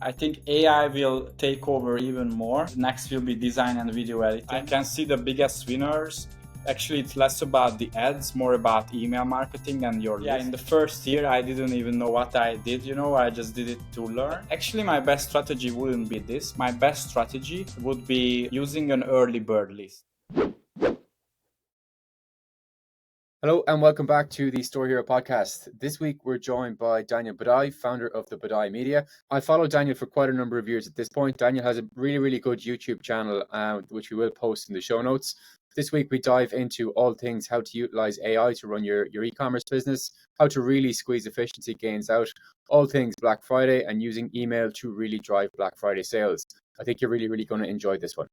I think AI will take over even more. Next will be design and video editing. I can see the biggest winners. Actually, it's less about the ads, more about email marketing and your list. In the first year, I didn't even know what I did, I just did it to learn. Actually, my best strategy wouldn't be this. My best strategy would be using an early bird list. Hello and welcome back to the Store Hero podcast. This week we're joined by Daniel Budai, founder of the Budai Media. I followed Daniel for quite a number of years at this point. Daniel has a really good YouTube channel, which we will post in the show notes. This week we dive into all things how to utilize AI to run your e-commerce business, how to really squeeze efficiency gains out, all things Black Friday, and using email to really drive Black Friday sales. I think you're really going to enjoy this one.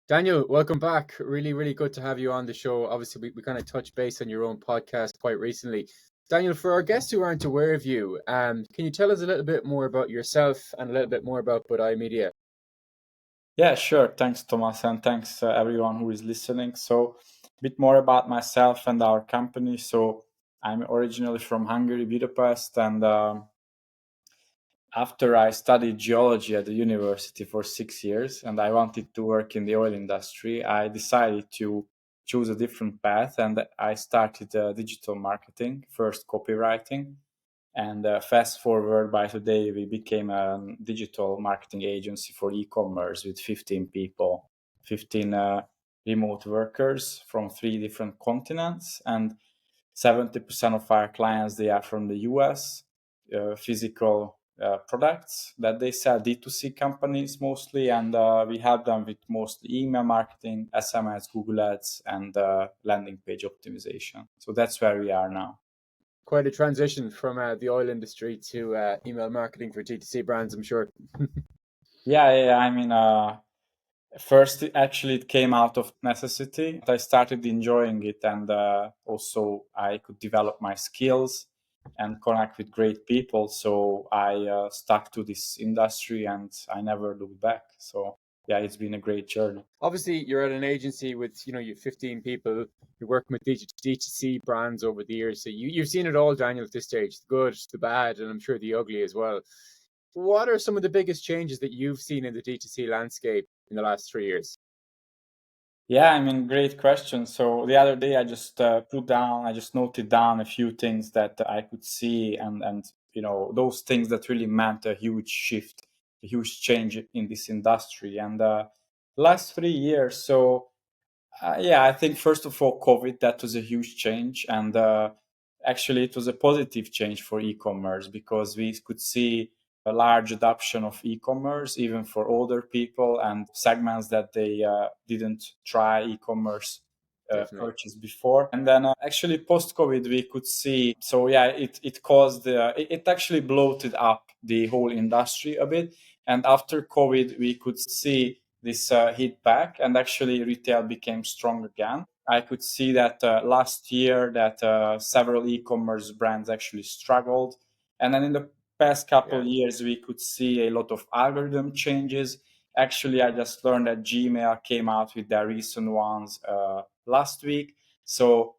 Daniel, welcome back. Really good to have you on the show. Obviously, we kind of touched base on your own podcast quite recently. Daniel, for our guests who aren't aware of you, can you tell us a little bit more about yourself and a little bit more about Budai Media? Yeah, sure. Thanks, Thomas, and thanks everyone who is listening. So, a bit more about myself and our company. So, I'm originally from Hungary, Budapest, and after I studied geology at the university for 6 years and I wanted to work in the oil industry, I decided to choose a different path and I started digital marketing, first copywriting. And fast forward by today, we became a digital marketing agency for e-commerce with 15 people, 15 remote workers from 3 different continents. And 70% of our clients, they are from the US, physical products that they sell, D2C companies mostly, and we help them with mostly email marketing, SMS, Google Ads, and landing page optimization. So that's where we are now. Quite a transition from the oil industry to email marketing for DTC brands, I'm sure. Yeah. I mean, first, it came out of necessity. I started enjoying it, and also I could develop my skills and connect with great people. So I stuck to this industry, and I never looked back. So yeah, it's been a great journey. Obviously, you're at an agency with you 15 people. You're working with DTC brands over the years, so you've seen it all, Daniel. At this stage, the good, the bad, and I'm sure the ugly as well. What are some of the biggest changes that you've seen in the DTC landscape in the last 3 years? Yeah, I mean, great question. So the other day, I just noted down a few things that I could see, and those things that really meant a huge shift, a huge change in this industry. And last 3 years, so yeah, I think first of all, COVID, that was a huge change, and actually, it was a positive change for e-commerce because we could see a large adoption of e-commerce, even for older people and segments that they didn't try e-commerce purchase before. And then actually post-COVID, we could see, so yeah, it caused, it actually bloated up the whole industry a bit. And after COVID, we could see this hit back, and actually retail became strong again. I could see that last year that several e-commerce brands actually struggled. And then in the past couple of years, we could see a lot of algorithm changes. Actually, I just learned that Gmail came out with their recent ones last week. So,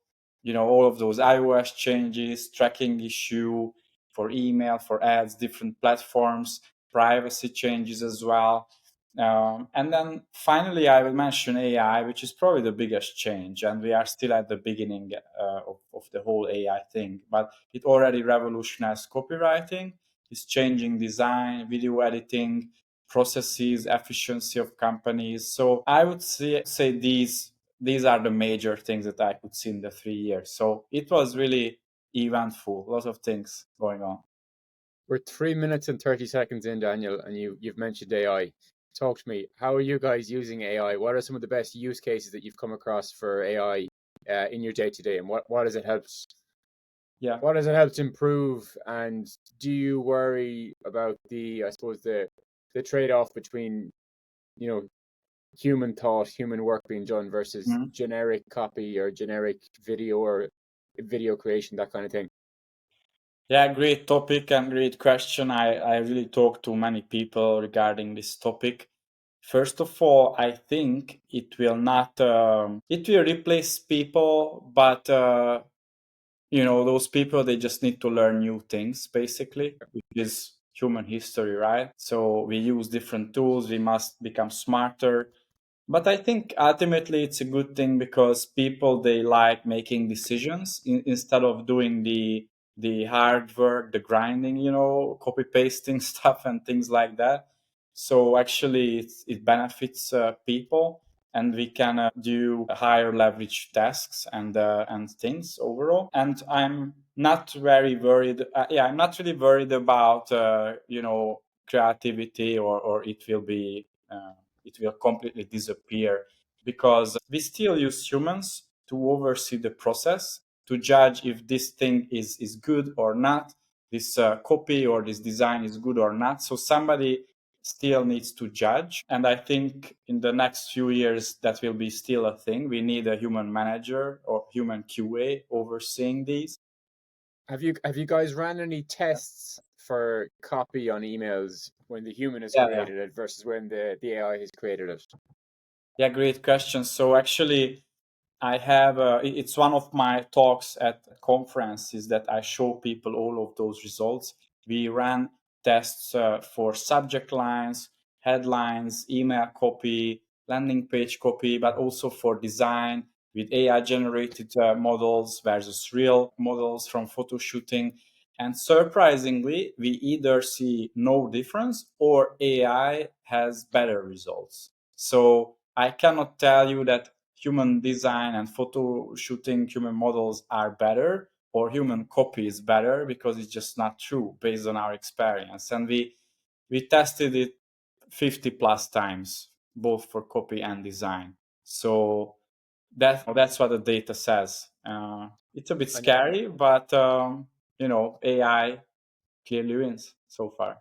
all of those iOS changes, tracking issue for email, for ads, different platforms, privacy changes as well. And then finally, I will mention AI, which is probably the biggest change. And we are still at the beginning of the whole AI thing, but it already revolutionized copywriting. It's changing design, video editing, processes, efficiency of companies. So I would say these are the major things that I could see in the 3 years. So it was really eventful, lots of things going on. We're 3 minutes and 30 seconds in, Daniel, and you've mentioned AI. Talk to me. How are you guys using AI? What are some of the best use cases that you've come across for AI in your day to day, and what has it helped? Yeah. What has it helped improve? And do you worry about the trade off between human thought, human work being done versus generic copy or generic video or video creation, that kind of thing? Yeah, great topic and great question. I really talked to many people regarding this topic. First of all, I think it will not, it will replace people, but, those people, they just need to learn new things, basically, which is human history, right? So we use different tools, we must become smarter. But I think ultimately it's a good thing because people, they like making decisions instead of doing the hard work, the grinding, copy pasting stuff and things like that. So actually it benefits people, and we can do higher leverage tasks and things overall. And I'm not very worried. I'm not really worried about creativity, or it will completely disappear, because we still use humans to oversee the process, to judge if this thing is good or not, this copy or this design is good or not. So somebody still needs to judge. And I think in the next few years, that will be still a thing. We need a human manager or human QA overseeing these. Have you guys ran any tests for copy on emails when the human has Yeah, yeah. created it versus when the AI has created it? Yeah, great question. So actually, I have it's one of my talks at conferences that I show people all of those results. We ran tests for subject lines, headlines, email copy, landing page copy, but also for design with AI generated models versus real models from photo shooting. And surprisingly, we either see no difference or AI has better results. So I cannot tell you that human design and photo shooting human models are better or human copy is better, because it's just not true based on our experience. And we tested it 50 plus times, both for copy and design. So that's what the data says. It's a bit And scary, but AI clearly wins so far.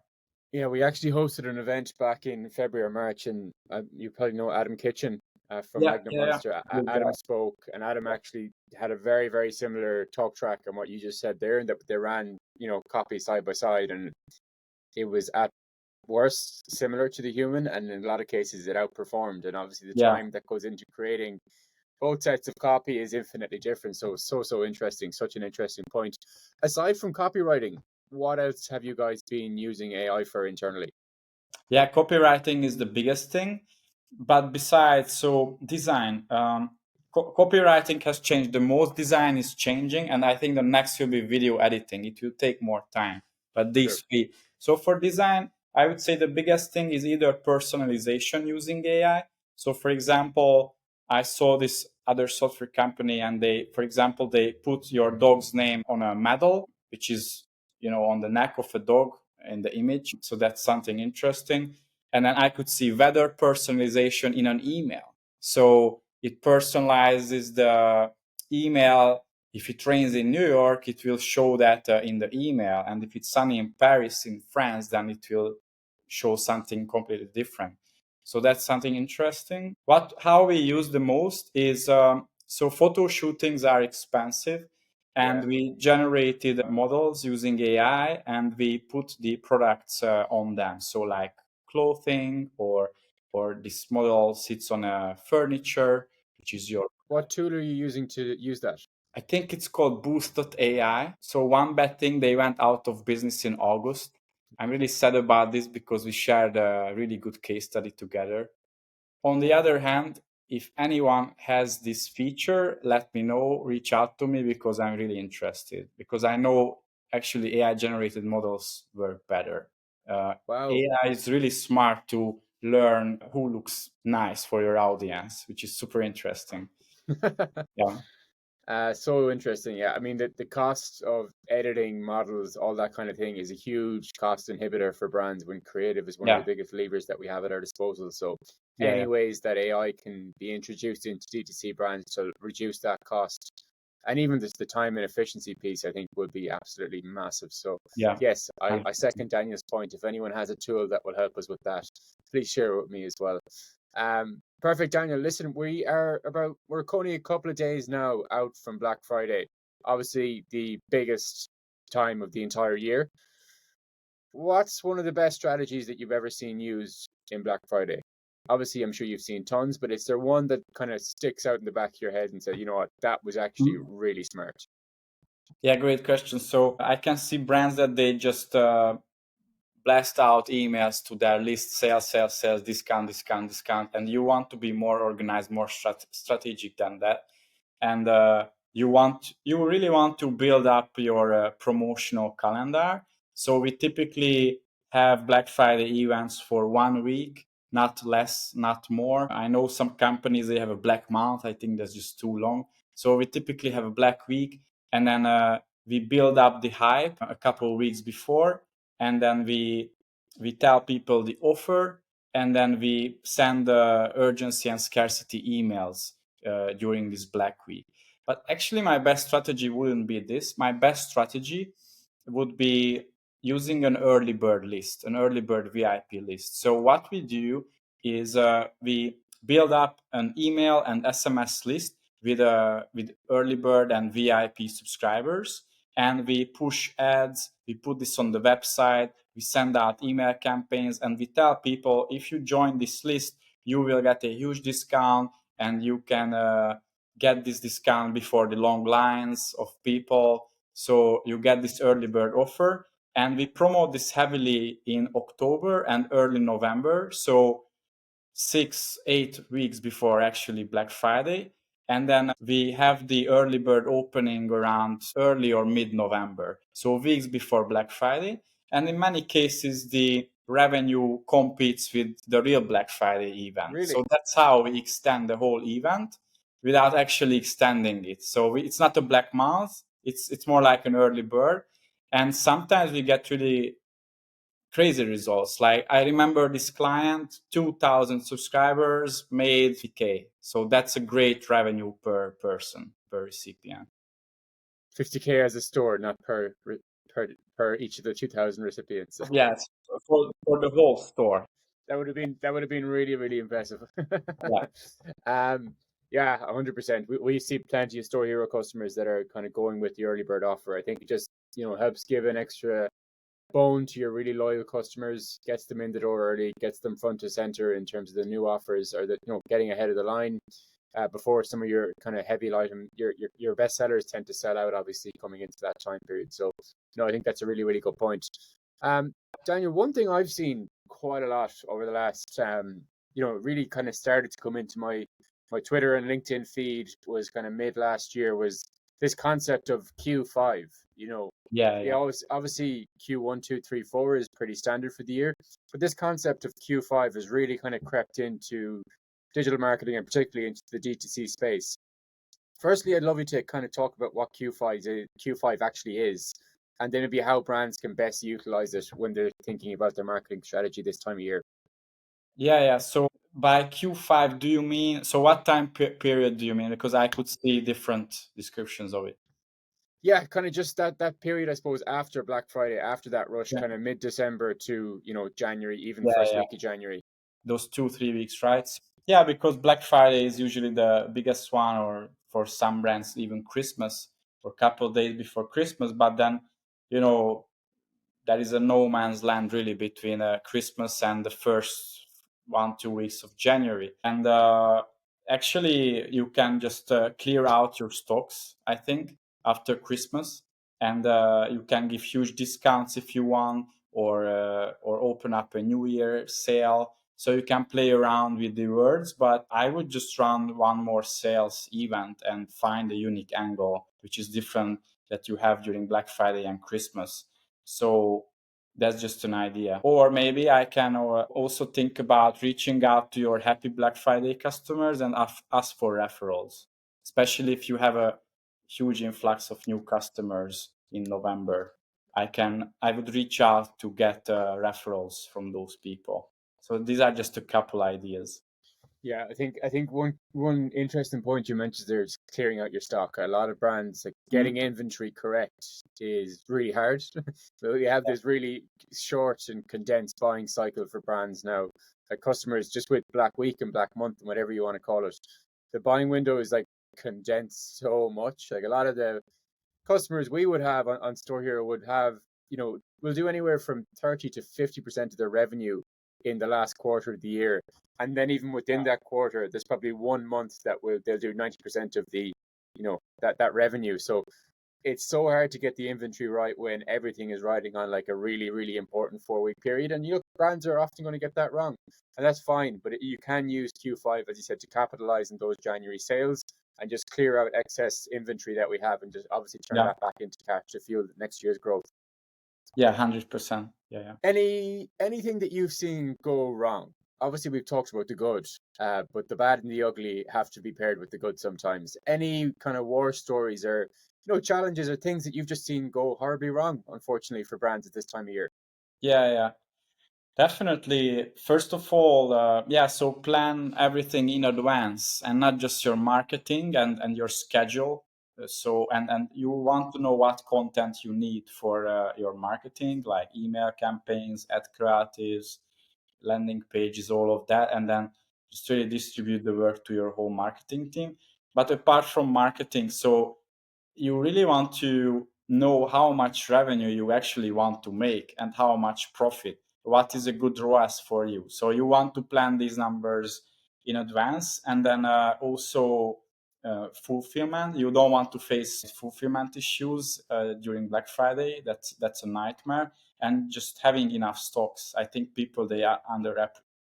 yeah, we actually hosted an event back in February or March, and you probably know Adam Kitchen from Yeah, Magnet yeah, yeah. Monster. Good Adam guy. spoke, and Adam actually had a very, very similar talk track on what you just said there, and that they ran, copy side by side, and it was at worst similar to the human, and in a lot of cases it outperformed. And obviously, the Yeah. time that goes into creating both sets of copy is infinitely different. So interesting. Such an interesting point. Aside from copywriting, what else have you guys been using AI for internally? Yeah, copywriting is the biggest thing. But besides, so design, copywriting has changed. The most design is changing, and I think the next will be video editing. It will take more time, but Sure. these three. So for design, I would say the biggest thing is either personalization using AI. So for example, I saw this other software company, and for example, they put your dog's name on a medal, which is on the neck of a dog in the image. So that's something interesting. And then I could see weather personalization in an email. So it personalizes the email. If it rains in New York, it will show that in the email. And if it's sunny in Paris, in France, then it will show something completely different. So that's something interesting. How we use the most is so photo shootings are expensive, and Yeah. we generated models using AI, and we put the products on them. So like clothing, or this model sits on a furniture, which is your. What tool are you using to use that? I think it's called Boost.ai. So one bad thing, they went out of business in August. I'm really sad about this because we shared a really good case study together. On the other hand, if anyone has this feature, let me know, reach out to me, because I'm really interested. Because I know actually AI generated models work better. Wow. AI is really smart to learn who looks nice for your audience, which is super interesting. Yeah, So interesting. Yeah. I mean, the cost of editing models, all that kind of thing, is a huge cost inhibitor for brands when creative is one of the yeah, biggest levers that we have at our disposal. So, yeah, any yeah, ways that AI can be introduced into DTC brands to reduce that cost, and even just the time and efficiency piece, I think would be absolutely massive. So, yeah. yes, I 100%. second Daniel's point. If anyone has a tool that will help us with that, please share it with me as well. Perfect, Daniel. Listen, we're only a couple of days now out from Black Friday, obviously the biggest time of the entire year. What's one of the best strategies that you've ever seen used in Black Friday? Obviously, I'm sure you've seen tons, but is there one that kind of sticks out in the back of your head and said, you know what, that was actually Mhm. really smart? Yeah, great question. So I can see brands that they just blast out emails to their list, sales, discount, and you want to be more organized, more strategic than that. And you really want to build up your promotional calendar. So we typically have Black Friday events for 1 week, not less, not more. I know some companies, they have a black month. I think that's just too long. So we typically have a black week, and then we build up the hype a couple of weeks before, and then we tell people the offer, and then we send urgency and scarcity emails during this black week. But actually, my best strategy wouldn't be this. My best strategy would be using an early bird list, an early bird VIP list. So what we do is we build up an email and SMS list with early bird and VIP subscribers, and we push ads. We put this on the website. We send out email campaigns, and we tell people, if you join this list, you will get a huge discount, and you can get this discount before the long lines of people. So you get this early bird offer, and we promote this heavily in October and early November. So 6-8 weeks before actually Black Friday. And then we have the early bird opening around early or mid-November, so weeks before Black Friday. And in many cases, the revenue competes with the real Black Friday event. Really? So that's how we extend the whole event without actually extending it. So it's not a black month, it's more like an early bird. And sometimes we get really crazy results. Like, I remember this client, 2,000 subscribers, made 50K. So that's a great revenue per person, per recipient. 50K as a store, not per each of the 2,000 recipients. Yes, for the whole store. That would have been really, really impressive. Yeah. Yeah, 100%. We see plenty of Store Hero customers that are kind of going with the early bird offer. I think it just, helps give an extra bone to your really loyal customers, gets them in the door early, gets them front to center in terms of the new offers, or getting ahead of the line before some of your kind of heavy item, your best sellers tend to sell out, obviously, coming into that time period. So, I think that's a really, really good point. Daniel, one thing I've seen quite a lot over the last, really kind of started to come into my Twitter and LinkedIn feed was kind of mid last year, was this concept of Q5. Yeah. Obviously Q1, 2, 3, 4 is pretty standard for the year, but this concept of Q5 has really kind of crept into digital marketing and particularly into the DTC space. Firstly, I'd love you to kind of talk about what Q5 actually is, and then maybe how brands can best utilize it when they're thinking about their marketing strategy this time of year. Yeah. So by Q5, do you mean, so what time period do you mean? Because I could see different descriptions of it. Yeah, kind of just that period, I suppose, after Black Friday, after that rush, Yeah. kind of mid-December to, January, even Yeah, first yeah. week of January. Those 2-3 weeks, right? Yeah, because Black Friday is usually the biggest one, or for some brands, even Christmas, or a couple of days before Christmas. But then, there is a no man's land really between Christmas and the first 1-2 weeks of January. And actually, you can just clear out your stocks, I think, after Christmas, and you can give huge discounts if you want, or open up a New Year sale. So you can play around with the words, but I would just run one more sales event and find a unique angle, which is different that you have during Black Friday and Christmas. So that's just an idea. Or maybe I can also think about reaching out to your happy Black Friday customers and ask for referrals, especially if you have a huge influx of new customers in November. I would reach out to get referrals from those people. So these are just a couple ideas. Yeah, I think one interesting point you mentioned there is clearing out your stock. A lot of brands, like, getting inventory correct is really hard. So we have this really short and condensed buying cycle for brands now. Like, customers, just with Black Week and Black Month and whatever you want to call it, the buying window is like condensed so much. Like, a lot of the customers we would have on Store Hero would have, will do anywhere from 30 to 50% of their revenue in the last quarter of the year. And then even within that quarter, there's probably 1 month that they'll do 90% of the, that revenue. So it's so hard to get the inventory right when everything is riding on like a really, really important 4 week period. And you know, brands are often going to get that wrong. And that's fine. But you can use Q5, as you said, to capitalize on those January sales and just clear out excess inventory that we have and just obviously turn Yeah, that back into cash to fuel next year's growth. yeah, 100%. Yeah, yeah. Anything that you've seen go wrong? Obviously, we've talked about the good, but the bad and the ugly have to be paired with the good sometimes. Any kind of war stories or challenges or things that you've just seen go horribly wrong, unfortunately, for brands at this time of year? Yeah, yeah. Definitely. First of all, yeah, so plan everything in advance and not just your marketing and your schedule. So, and you want to know what content you need for your marketing, like email campaigns, ad creatives, landing pages, all of that. And then just really distribute the work to your whole marketing team. But apart from marketing, so you really want to know how much revenue you actually want to make and how much profit. What is a good ROAS for you? So you want to plan these numbers in advance, and then also fulfillment. You don't want to face fulfillment issues during Black Friday. That's a nightmare. And just having enough stocks. I think people they are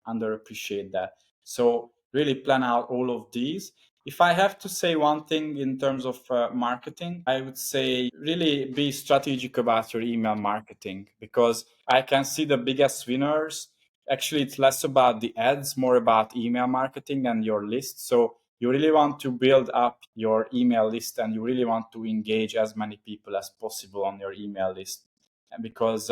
underappreciate that. So really plan out all of these. If I have to say one thing in terms of marketing, I would say really be strategic about your email marketing, because I can see the biggest winners. Actually, it's less about the ads, more about email marketing and your list. So you really want to build up your email list and you really want to engage as many people as possible on your email list. And because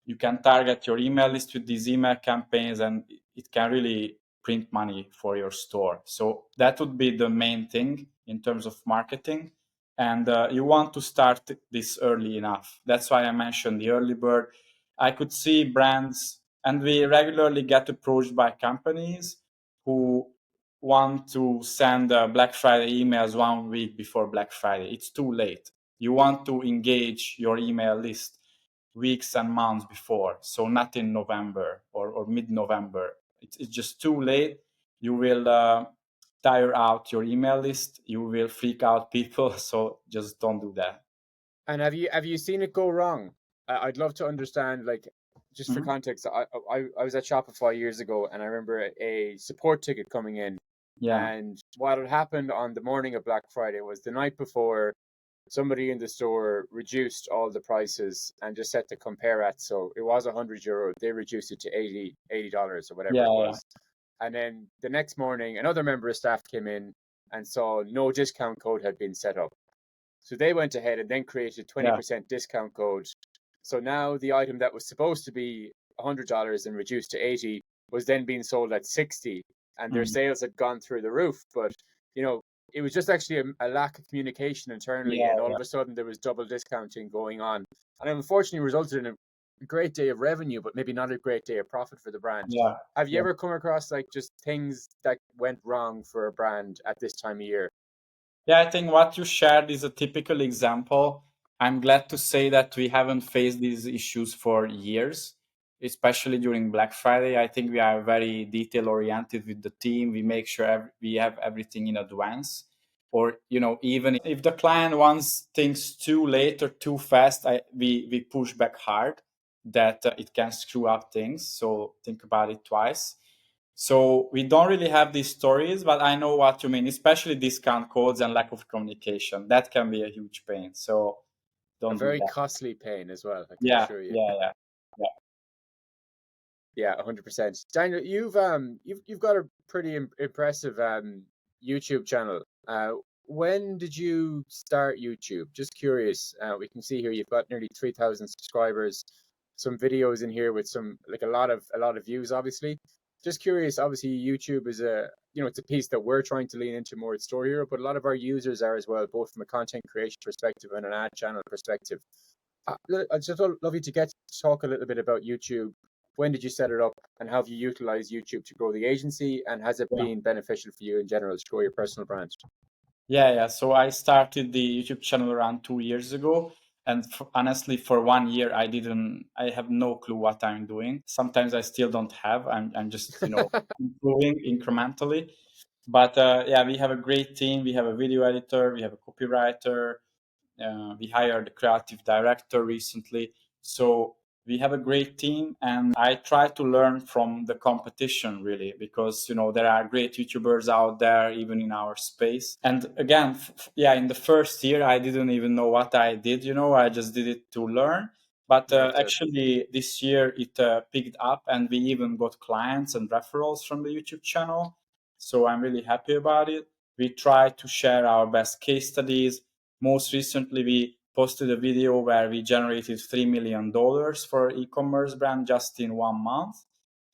you can target your email list with these email campaigns and it can really print money for your store. So that would be the main thing in terms of marketing. And you want to start this early enough. That's why I mentioned the early bird. I could see brands, and we regularly get approached by companies who want to send Black Friday emails 1 week before Black Friday. It's too late. You want to engage your email list weeks and months before, so not in November or mid-November. It's just too late. You will tire out your email list. You will freak out people. So just don't do that. And have you seen it go wrong? I'd love to understand, like, just for Mhm. context. I was at Shopify years ago, and I remember a support ticket coming in, Yeah. and what had happened on the morning of Black Friday was the night before, somebody in the store reduced all the prices and just set the compare at. So it was €100. They reduced it to $80 or whatever Yeah. it Yeah. was. And then the next morning, another member of staff came in and saw no discount code had been set up. So they went ahead and then created Yeah. 20% discount code. So now the item that was supposed to be $100 and reduced to 80 was then being sold at 60, and their Mm. sales had gone through the roof. But you know, it was just actually a lack of communication internally, Yeah. and all Yeah. of a sudden there was double discounting going on, and unfortunately resulted in a great day of revenue, but maybe not a great day of profit for the brand. Yeah. Have you Yeah. ever come across like just things that went wrong for a brand at this time of year? Yeah, I think what you shared is a typical example. I'm glad to say that we haven't faced these issues for years, especially during Black Friday. I think we are very detail oriented with the team. We make sure we have everything in advance. Or, even if the client wants things too late or too fast, we push back hard that it can screw up things. So think about it twice. So we don't really have these stories, but I know what you mean, especially discount codes and lack of communication. That can be a huge pain. So A don't do very that. costly pain as well, I can Yeah, assure you. yeah, yeah, yeah, Yeah, 100%. Daniel, you've got a pretty impressive YouTube channel. When did you start YouTube? Just curious. We can see here you've got nearly 3,000 subscribers. Some videos in here with some like a lot of views, obviously. Just curious. Obviously, YouTube is it's a piece that we're trying to lean into more at Store Hero, but a lot of our users are as well, both from a content creation perspective and an ad channel perspective. I'd just love you to get to talk a little bit about YouTube. When did you set it up, and how have you utilized YouTube to grow the agency? And has it yeah. been beneficial for you in general to grow your personal brand? Yeah, yeah. So I started the YouTube channel around 2 years ago. And honestly, for 1 year, I have no clue what I'm doing. Sometimes I still don't have. I'm just, improving incrementally. But yeah, we have a great team. We have a video editor, we have a copywriter, We hired a creative director recently. So we have a great team, and I try to learn from the competition really, because there are great YouTubers out there even in our space. And again, in the first year I didn't even know what I did. I just did it to learn. But Understood. actually this year it picked up, and we even got clients and referrals from the YouTube channel. So I'm really happy about it. We try to share our best case studies. Most recently, we posted a video where we generated $3 million for an e-commerce brand just in 1 month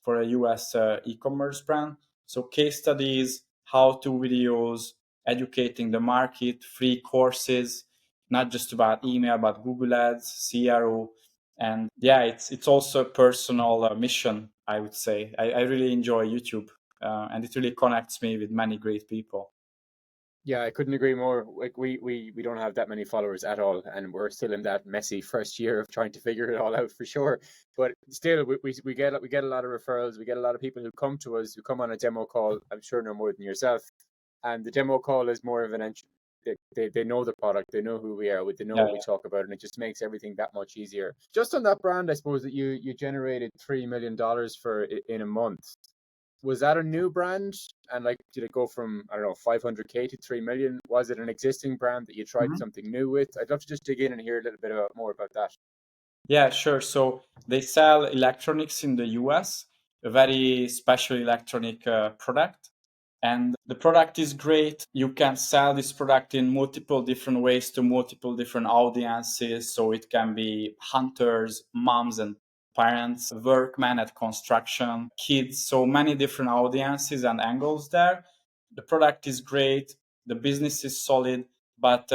for a US e-commerce brand. So case studies, how-to videos, educating the market, free courses, not just about email, but Google Ads, CRO. And it's also a personal mission, I would say. I really enjoy YouTube, and it really connects me with many great people. Yeah, I couldn't agree more. Like we don't have that many followers at all, and we're still in that messy first year of trying to figure it all out for sure. But still, we get a lot of referrals. We get a lot of people who come to us, who come on a demo call. I'm sure no more than yourself. And the demo call is more of an entry. They know the product, they know who we are, they know Yeah, what we talk about, and it just makes everything that much easier. Just on that brand, I suppose that you generated $3 million for in a month. Was that a new brand? And like, did it go from, I don't know, 500K to 3 million? Was it an existing brand that you tried yeah. something new with? I'd love to just dig in and hear a little bit more about that. Yeah, sure. So they sell electronics in the US, a very special electronic product. And the product is great. You can sell this product in multiple different ways to multiple different audiences. So it can be hunters, moms and parents, workmen at construction, kids. So many different audiences and angles there. The product is great. The business is solid, but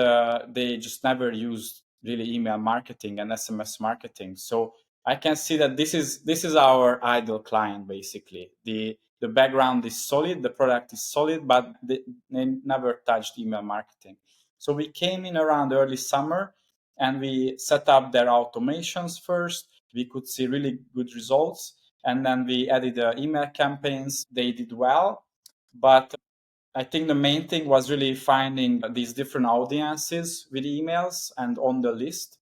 they just never used really email marketing and SMS marketing. So I can see that this is our ideal client basically. The background is solid, the product is solid, but they never touched email marketing. So we came in around early summer, and we set up their automations first. We could see really good results, and then we added email campaigns. They did well, but I think the main thing was really finding these different audiences with emails and on the list,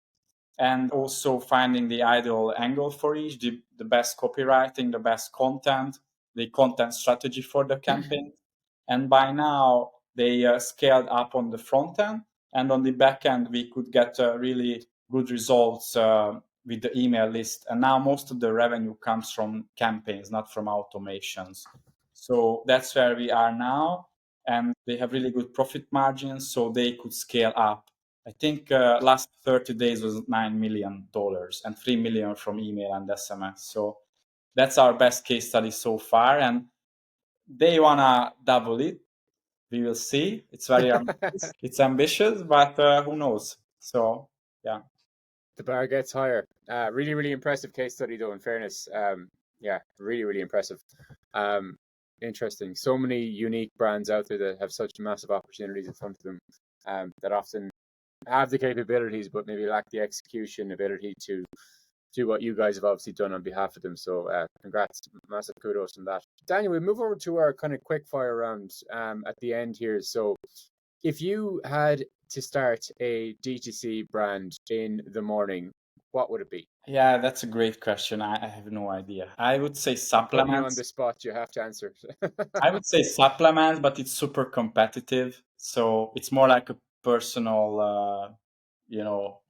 and also finding the ideal angle for each, the best copywriting, the best content, the content strategy for the campaign. And by now, they scaled up on the front end, and on the back end, we could get really good results with the email list. And now most of the revenue comes from campaigns, not from automations. So that's where we are now. And they have really good profit margins, so they could scale up. I think last 30 days was $9 million and 3 million from email and SMS. So that's our best case study so far. And they want to double it. We will see. It's very ambitious. It's ambitious, but who knows? So, yeah. The bar gets higher. Really, really impressive case study, though. In fairness, yeah, really, really impressive. Um, Interesting. So many unique brands out there that have such massive opportunities in front of them, that often have the capabilities, but maybe lack the execution ability to do what you guys have obviously done on behalf of them. So, congrats, massive kudos on that. Daniel, we move over to our kind of quick fire round at the end here. So, if you had to start a DTC brand in the morning, what would it be? Yeah, that's a great question. I have no idea. I would say I'm putting you on the supplements. spot. You have to answer. I would say supplements, but it's super competitive. So it's more like a personal,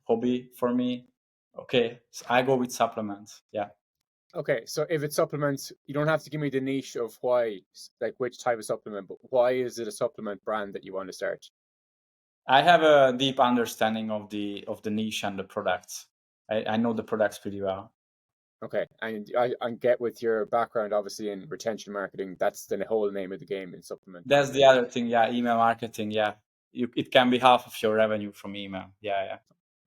hobby for me. Okay, so I go with supplements. Yeah. Okay, so if it's supplements, you don't have to give me the niche of why, like which type of supplement, but why is it a supplement brand that you want to start? I have a deep understanding of the niche and the products. I know the products pretty well. Okay, and I get with your background, obviously in retention marketing, that's the whole name of the game in supplement That's the marketing. other thing. Yeah, email marketing. Yeah, it can be half of your revenue from email. Yeah, yeah.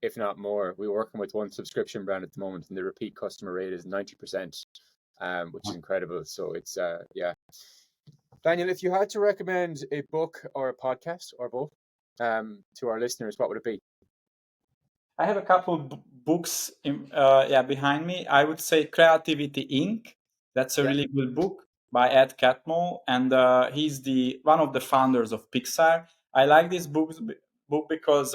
If not more. We're working with one subscription brand at the moment, and the repeat customer rate is 90%, which is incredible. So it's yeah. Daniel, if you had to recommend a book or a podcast or both to our listeners, what would it be? I have a couple books behind me. I would say Creativity Inc. That's a Yeah. really good book by Ed Catmull, and he's the one of the founders of Pixar. I like this book because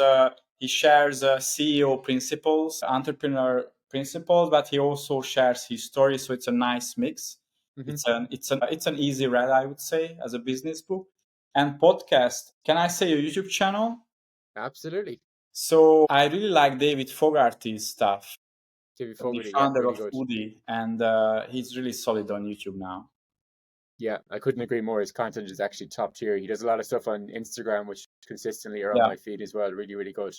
He shares CEO principles, entrepreneur principles, but he also shares his story. So it's a nice mix. Mm-hmm. It's an easy read, I would say, as a business book. And podcast. Can I say a YouTube channel? Absolutely. So I really like David Fogarty's stuff, David the Fogarty, yeah, founder really of good. Udemy, and he's really solid on YouTube now. Yeah, I couldn't agree more. His content is actually top tier. He does a lot of stuff on Instagram, which consistently are on Yeah. my feed as well. Really, really good.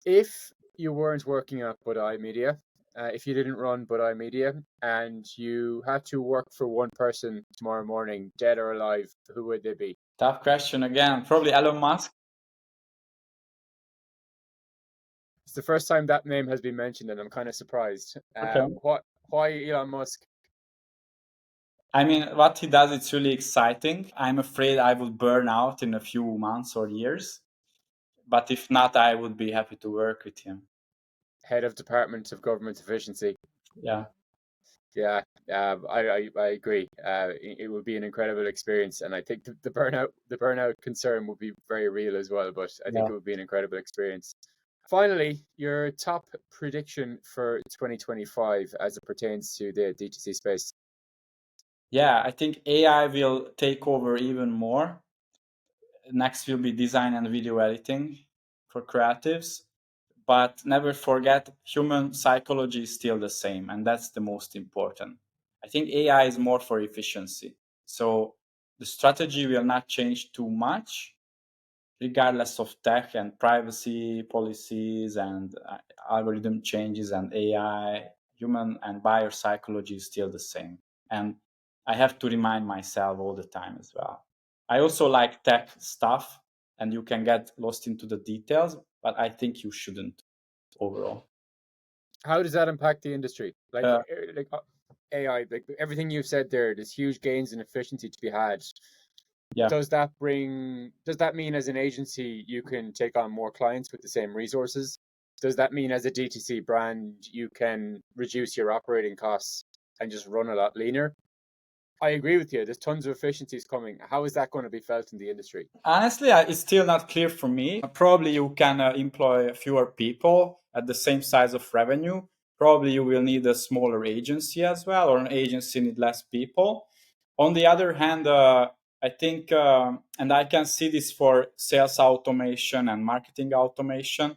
If you weren't working at Budai Media, if you didn't run Budai Media, and you had to work for one person tomorrow morning, dead or alive, who would they be? Tough question again. Probably Elon Musk. It's the first time that name has been mentioned, and I'm kind of surprised. Okay. Why Elon Musk? I mean, what he does, it's really exciting. I'm afraid I would burn out in a few months or years. But if not, I would be happy to work with him. Head of Department of Government Efficiency. Yeah. Yeah, I agree. It would be an incredible experience, and I think the burnout concern would be very real as well. But I think Yeah. it would be an incredible experience. Finally, your top prediction for 2025 as it pertains to the DTC space. Yeah, I think AI will take over even more. Next will be design and video editing for creatives. But never forget, human psychology is still the same, and that's the most important. I think AI is more for efficiency. So the strategy will not change too much, regardless of tech and privacy policies and algorithm changes and AI. Human and buyer psychology is still the same. And I have to remind myself all the time as well. I also like tech stuff, and you can get lost into the details, but I think you shouldn't overall. How does that impact the industry? Uh, Like AI, like everything you've said there, there's huge gains in efficiency to be had. yeah. Does that mean as an agency you can take on more clients with the same resources? Does that mean as a DTC brand you can reduce your operating costs and just run a lot leaner? I agree with you. There's tons of efficiencies coming. How is that going to be felt in the industry? Honestly, it's still not clear for me. Probably you can employ fewer people at the same size of revenue. Probably you will need a smaller agency as well, or an agency need less people. On the other hand, I think, and I can see this for sales automation and marketing automation,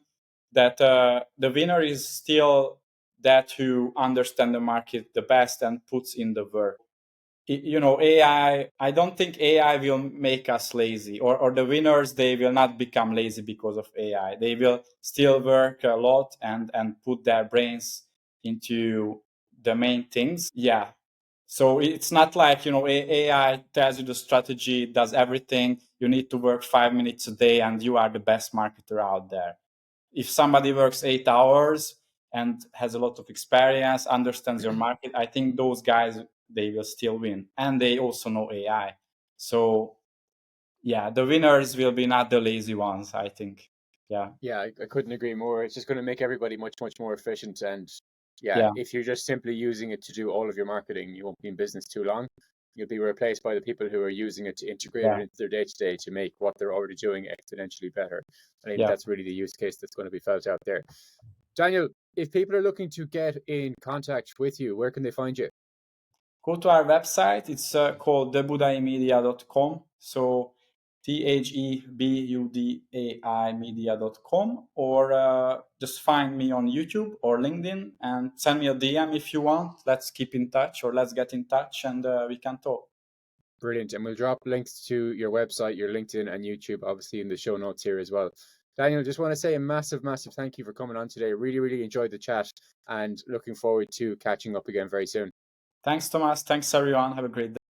that the winner is still that who understand the market the best and puts in the work. AI, I don't think AI will make us lazy, or the winners, they will not become lazy because of AI. They will still work a lot and put their brains into the main things. Yeah. So it's not like, AI tells you the strategy, does everything. You need to work 5 minutes a day and you are the best marketer out there. If somebody works 8 hours and has a lot of experience, understands your market, I think those guys, they will still win. And they also know AI. So yeah, the winners will be not the lazy ones, I think. Yeah. Yeah, I couldn't agree more. It's just going to make everybody much, much more efficient. And yeah, Yeah. if you're just simply using it to do all of your marketing, you won't be in business too long. You'll be replaced by the people who are using it to integrate it Yeah. into their day to day to make what they're already doing exponentially better. I think Yeah. that's really the use case that's going to be felt out there. Daniel, if people are looking to get in contact with you, where can they find you? Go to our website. It's called thebudaimedia.com. So THEBUDAI media.com, or just find me on YouTube or LinkedIn and send me a DM if you want. Let's keep in touch, or let's get in touch, and we can talk. Brilliant. And we'll drop links to your website, your LinkedIn, and YouTube, obviously, in the show notes here as well. Daniel, just want to say a massive, massive thank you for coming on today. Really, really enjoyed the chat and looking forward to catching up again very soon. Thanks, Thomas. Thanks, everyone. Have a great day.